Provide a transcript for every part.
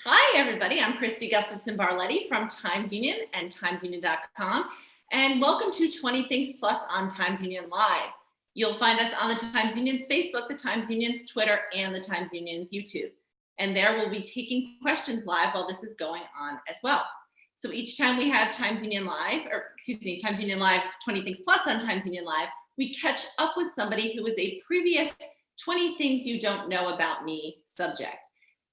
Hi, everybody. I'm Kristi Gustafson-Barlette from Times Union and TimesUnion.com. And welcome to 20 Things Plus on Times Union Live. You'll find us on the Times Union's Facebook, the Times Union's Twitter, and the Times Union's YouTube. And there we'll be taking questions live while this is going on as well. So each time we have Times Union Live 20 Things Plus on Times Union Live, we catch up with somebody who was a previous 20 Things You Don't Know About Me subject.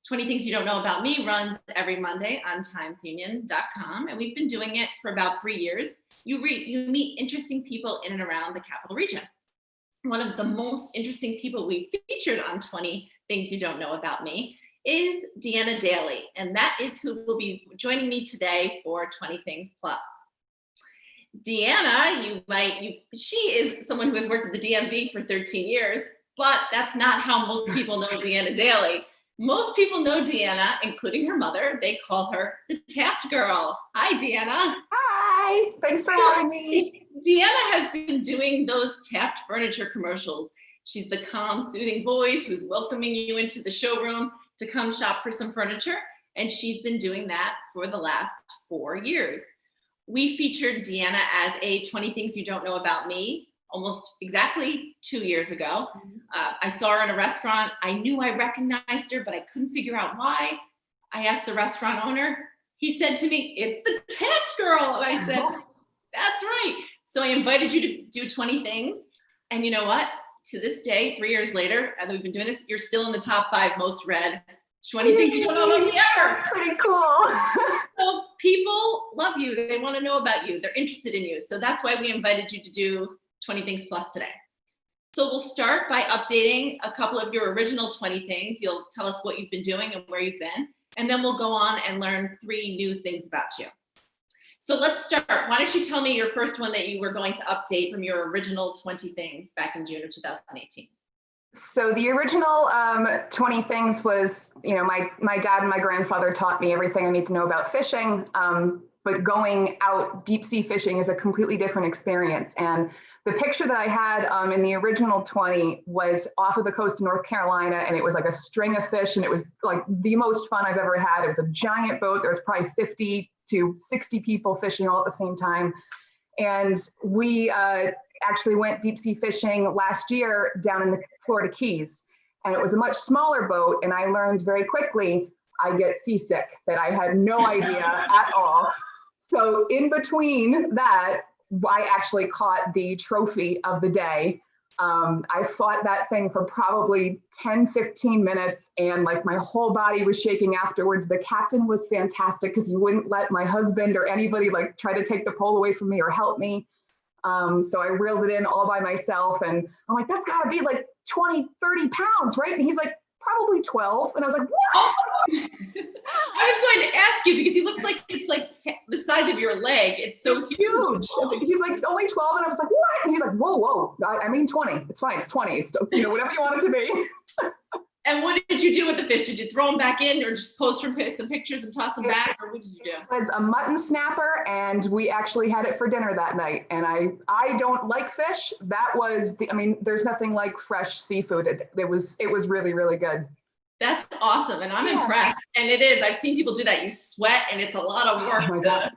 20 Things You Don't Know About Me runs every Monday on TimesUnion.com, and we've been doing it for about 3 years. You meet interesting people in and around the Capital Region. One of the most interesting people we featured on 20 Things You Don't Know About Me is Deanna Daly, and that is who will be joining me today for 20 Things Plus. Deanna, she is someone who has worked at the DMV for 13 years, but that's not how most people know Deanna Daly. Most people know Deanna, including her mother. They call her the Taft girl. Hi, Deanna. Hi, thanks for having me. Deanna has been doing those Taft furniture commercials. She's the calm, soothing voice who's welcoming you into the showroom to come shop for some furniture. And she's been doing that for the last 4 years. We featured Deanna as a 20 Things You Don't Know About Me almost exactly 2 years ago. I saw her in a restaurant. I knew I recognized her, but I couldn't figure out why. I asked the restaurant owner. He said to me, "It's the Taft girl." And I said, "That's right." So I invited you to do 20 things. And you know what? To this day, 3 years later, and we've been doing this, you're still in the top 5 most read 20 Things You Don't Know About Me ever. That's pretty cool. So people love you. They want to know about you. They're interested in you. So that's why we invited you to do 20 Things Plus today. So we'll start by updating a couple of your original 20 things. You'll tell us what you've been doing and where you've been, and then we'll go on and learn 3 new things about you. So let's start. Why don't you tell me your first one that you were going to update from your original 20 things back in June of 2018? So the original 20 things was, my dad and my grandfather taught me everything I need to know about fishing, but going out deep sea fishing is a completely different experience. And the picture that I had in the original 20 was off of the coast of North Carolina, and it was like a string of fish, and it was like the most fun I've ever had. It was a giant boat. There was probably 50 to 60 people fishing all at the same time. And we actually went deep sea fishing last year down in the Florida Keys, and it was a much smaller boat, and I learned very quickly I get seasick, that I had no idea at all. So in between that, I actually caught the trophy of the day. I fought that thing for probably 10, 15 minutes, and like my whole body was shaking afterwards. The captain was fantastic because he wouldn't let my husband or anybody like try to take the pole away from me or help me. So I reeled it in all by myself, and I'm like, that's gotta be like 20, 30 pounds, right? And he's like, probably 12. And I was like, what? Oh. I was going to ask you because he looks like it's like the size of your leg. It's so huge. He's like, only 12. And I was like, what? And he's like, whoa. I mean, 20. It's fine. It's 20. It's, whatever you want it to be. And what did you do with the fish? Did you throw them back in, or just pose some pictures and toss them back? Or what did you do? It was a mutton snapper, and we actually had it for dinner that night. And I don't like fish. That was there's nothing like fresh seafood. It was really, really good. That's awesome. And I'm impressed. And it is. I've seen people do that. You sweat, and it's a lot of work. Oh my God.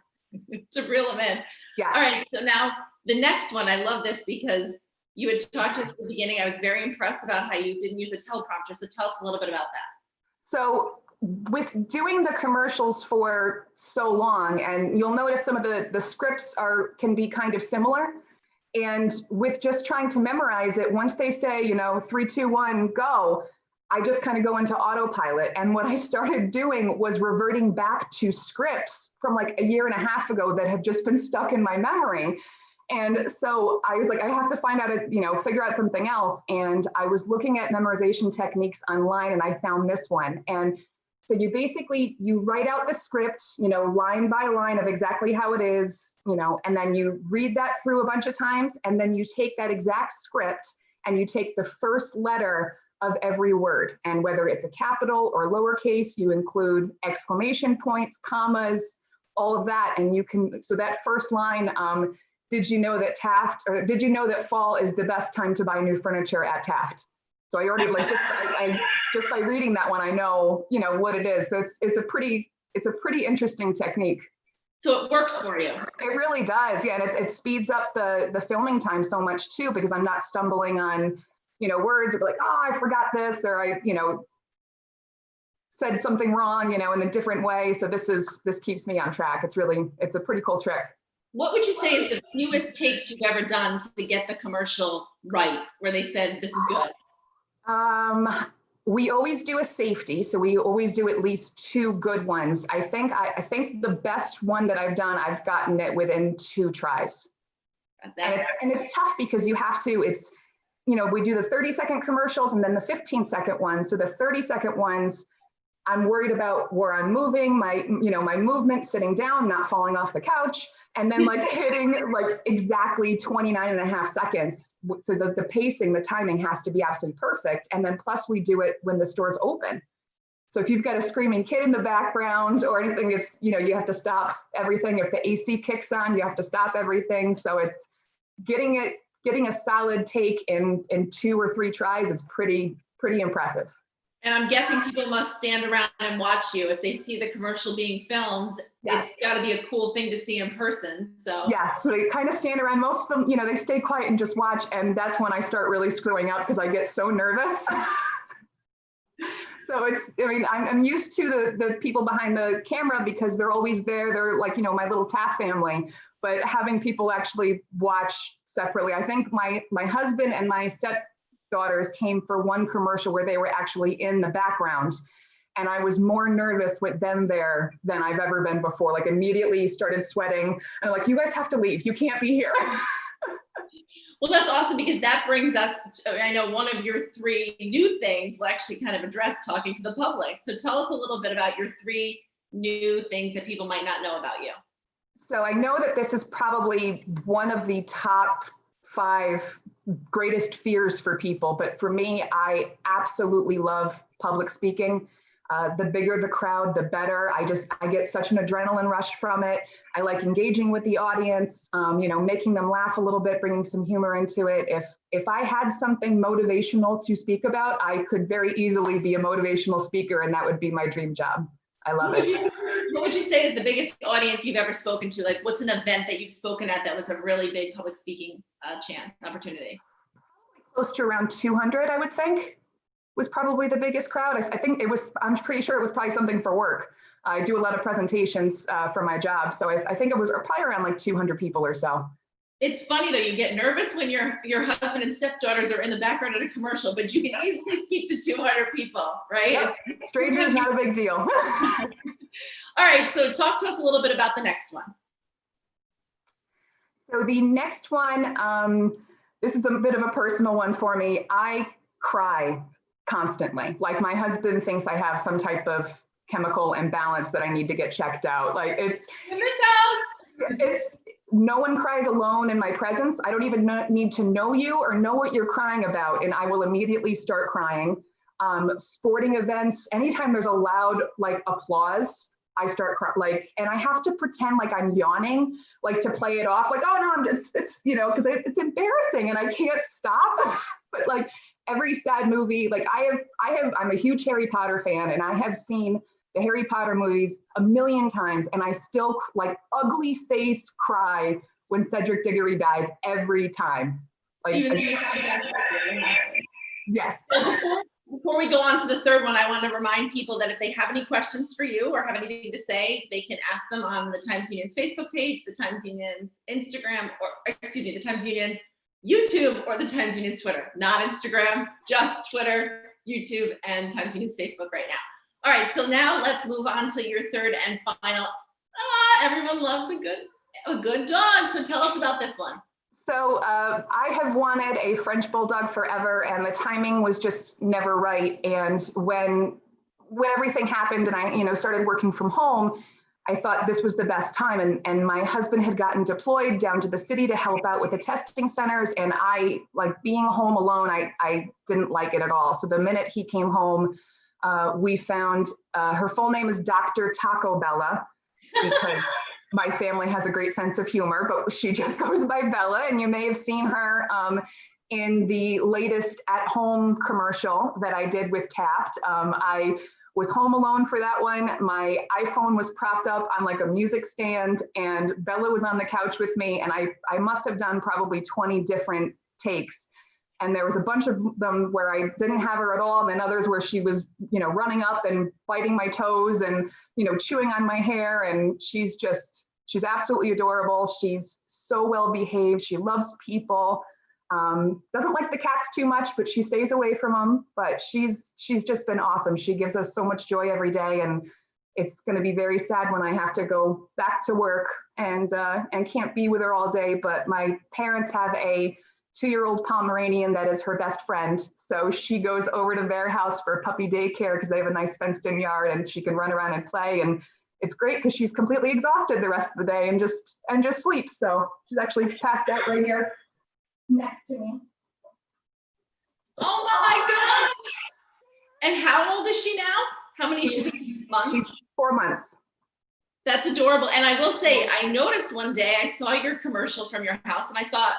To reel them in. Yeah. All right. So now the next one, I love this because you had talked to us at the beginning. I was very impressed about how you didn't use a teleprompter. So tell us a little bit about that. So with doing the commercials for so long, and you'll notice some of the scripts can be kind of similar. And with just trying to memorize it, once they say, 3, 2, 1, go, I just kind of go into autopilot. And what I started doing was reverting back to scripts from like a year and a half ago that have just been stuck in my memory. And so I was like, I have to find out, figure out something else. And I was looking at memorization techniques online, and I found this one. And so you write out the script, line by line of exactly how it is, and then you read that through a bunch of times. And then you take that exact script and you take the first letter of every word. And whether it's a capital or lowercase, you include exclamation points, commas, all of that. And so that first line, did you know that fall is the best time to buy new furniture at Taft? So I already I just by reading that one, I know, what it is. So it's a pretty interesting technique. So it works for you. It really does. Yeah. And it speeds up the filming time so much too, because I'm not stumbling on, words or like, oh, I forgot this, or I, said something wrong, in a different way. So this keeps me on track. It's a pretty cool trick. What would you say is the fewest takes you've ever done to get the commercial right, where they said, this is good? We always do a safety. So we always do at least 2 good ones. I think the best one that I've done, I've gotten it within 2 tries. And it's tough because you have to, we do the 30-second commercials and then the 15-second ones. So the 30-second ones, I'm worried about where I'm moving, my movement, sitting down, not falling off the couch, and then like hitting like exactly 29.5 seconds. So the pacing, the timing has to be absolutely perfect. And then plus we do it when the store's open. So if you've got a screaming kid in the background or anything, it's, you have to stop everything. If the AC kicks on, you have to stop everything. So it's getting a solid take in 2 or 3 tries is pretty impressive. And I'm guessing people must stand around and watch you. If they see the commercial being filmed, yes. It's got to be a cool thing to see in person. So yes, so they kind of stand around. Most of them, they stay quiet and just watch. And that's when I start really screwing up because I get so nervous. So I'm used to the people behind the camera because they're always there. They're like, my little Taft family. But having people actually watch separately, I think my husband and my stepdaughters came for one commercial where they were actually in the background. And I was more nervous with them there than I've ever been before. Like immediately started sweating. And like, you guys have to leave. You can't be here. Well, that's awesome because that brings us to, I know one of your 3 new things will actually kind of address talking to the public. So tell us a little bit about your 3 new things that people might not know about you. So I know that this is probably one of the top 5 greatest fears for people, but for me, I absolutely love public speaking. The bigger the crowd, the better. I get such an adrenaline rush from it. I like engaging with the audience, making them laugh a little bit, bringing some humor into it. If I had something motivational to speak about, I could very easily be a motivational speaker, and that would be my dream job. I love it. What would you say is the biggest audience you've ever spoken to? Like, what's an event that you've spoken at that was a really big public speaking opportunity? Close to around 200, I would think, was probably the biggest crowd. I think I'm pretty sure it was probably something for work. I do a lot of presentations for my job. So I think it was probably around like 200 people or so. It's funny though, you get nervous when your husband and stepdaughters are in the background of a commercial, but you can easily speak to 200 people, right? Yep. Stranger is not a big deal. All right, so talk to us a little bit about the next one. So the next one, this is a bit of a personal one for me. I cry constantly. Like my husband thinks I have some type of chemical imbalance that I need to get checked out. Like it's in this house. No one cries alone in my presence. I don't even need to know you or know what you're crying about, and I will immediately start crying. Sporting events, anytime there's a loud like applause, I start crying. And I have to pretend like I'm yawning, like to play it off. Like, oh no, it's because it's embarrassing and I can't stop. But like every sad movie, like I'm a huge Harry Potter fan, and I have seen the Harry Potter movies a million times, and I still like ugly face cry when Cedric Diggory dies every time. Like, yes. Before we go on to the third one, I want to remind people that if they have any questions for you or have anything to say, they can ask them on the Times Union's Facebook page, the Times Union's Instagram, the Times Union's YouTube, or the Times Union's Twitter. Not Instagram, just Twitter, YouTube, and Times Union's Facebook right now. All right, so now let's move on to your third and final. Everyone loves a good dog. So tell us about this one. So I have wanted a French Bulldog forever, and the timing was just never right. And when everything happened and I started working from home, I thought this was the best time. And my husband had gotten deployed down to the city to help out with the testing centers. And I, like being home alone, I didn't like it at all. So the minute he came home, we found her full name is Dr. Taco Bella, because my family has a great sense of humor, but she just goes by Bella, and you may have seen her in the latest at-home commercial that I did with Taft. I was home alone for that one. My iPhone was propped up on like a music stand, and Bella was on the couch with me, and I must have done probably 20 different takes. And there was a bunch of them where I didn't have her at all, and then others where she was, running up and biting my toes and, chewing on my hair. And she's absolutely adorable. She's so well behaved. She loves people. Doesn't like the cats too much, but she stays away from them. But she's just been awesome. She gives us so much joy every day, and it's going to be very sad when I have to go back to work and can't be with her all day. But my parents have a 2-year-old Pomeranian that is her best friend. So she goes over to their house for puppy daycare because they have a nice fenced-in yard, and she can run around and play. And it's great because she's completely exhausted the rest of the day and just sleeps. So she's actually passed out right here next to me. Oh my gosh! And how old is she now? How many months? She's 4 months. That's adorable. And I will say, I noticed one day I saw your commercial from your house, and I thought,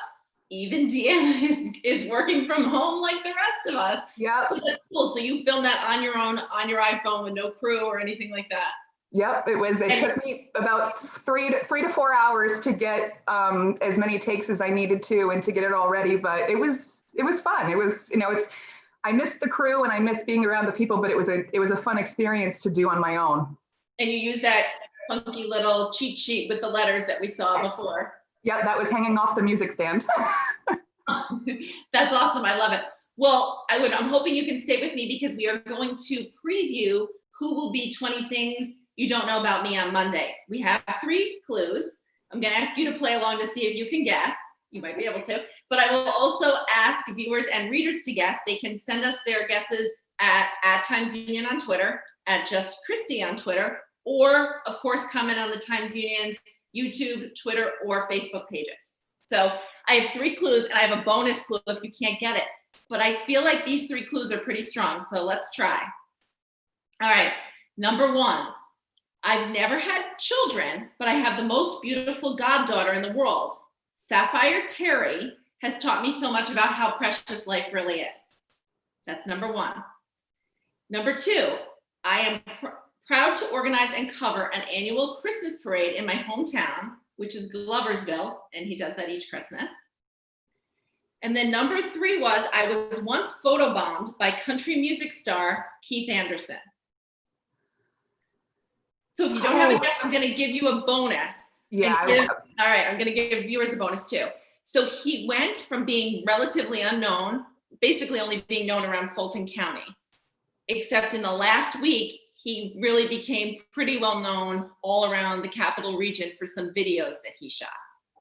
even Deanna is working from home like the rest of us. Yeah. So that's cool. So you filmed that on your own, on your iPhone with no crew or anything like that. Yep, it took me about 3 to 4 hours to get as many takes as I needed to and to get it all ready. But it was fun. It was, I missed the crew and I missed being around the people, but it was a fun experience to do on my own. And you used that funky little cheat sheet with the letters that we saw before. Yeah, that was hanging off the music stand. That's awesome. I love it. Well, I'm hoping you can stay with me because we are going to preview who will be 20 things you don't know about me on Monday. We have 3 clues. I'm going to ask you to play along to see if you can guess. You might be able to. But I will also ask viewers and readers to guess. They can send us their guesses at Times Union on Twitter, at Just Kristi on Twitter, or, of course, comment on the Times Union's YouTube, Twitter, or Facebook pages. So I have 3 clues, and I have a bonus clue if you can't get it. But I feel like these 3 clues are pretty strong, so let's try. All right, number 1. I've never had children, but I have the most beautiful goddaughter in the world. Sapphire Terry has taught me so much about how precious life really is. That's number 1. Number 2, I am proud to organize and cover an annual Christmas parade in my hometown, which is Gloversville, and he does that each Christmas. And then number 3 was, I was once photobombed by country music star Keith Anderson. So if you don't have a guess, I'm going to give you a bonus. Yeah. All right, I'm going to give viewers a bonus too. So he went from being relatively unknown, basically only being known around Fulton County, except in the last week, he really became pretty well known all around the capital region for some videos that he shot.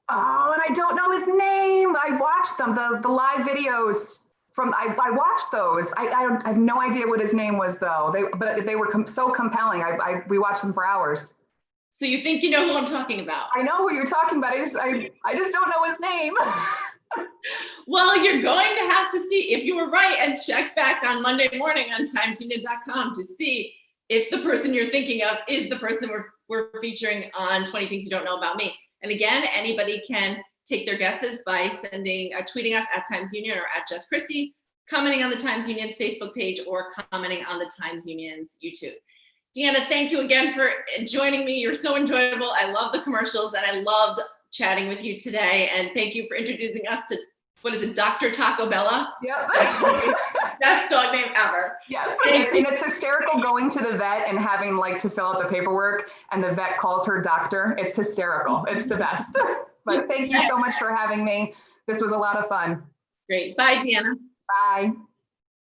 Oh, and I don't know his name. I watched them, the live videos I watched those. I have no idea what his name was though. But they were so compelling. We watched them for hours. So you think you know who I'm talking about? I know who you're talking about. I just don't know his name. Well, you're going to have to see if you were right and check back on Monday morning on timesunion.com to see if the person you're thinking of is the person we're featuring on 20 Things You Don't Know About Me. And again, anybody can take their guesses by tweeting us at Times Union or at Just Kristi, commenting on the Times Union's Facebook page, or commenting on the Times Union's YouTube. Deanna, thank you again for joining me. You're so enjoyable. I love the commercials, and I loved chatting with you today. And thank you for introducing us to, what is it, Dr. Taco Bella? Yep. Best dog name ever. Yes, and it's hysterical going to the vet and having to fill out the paperwork, and the vet calls her doctor. It's hysterical. It's the best. But thank you so much for having me. This was a lot of fun. Great. Bye, Deanna. Bye.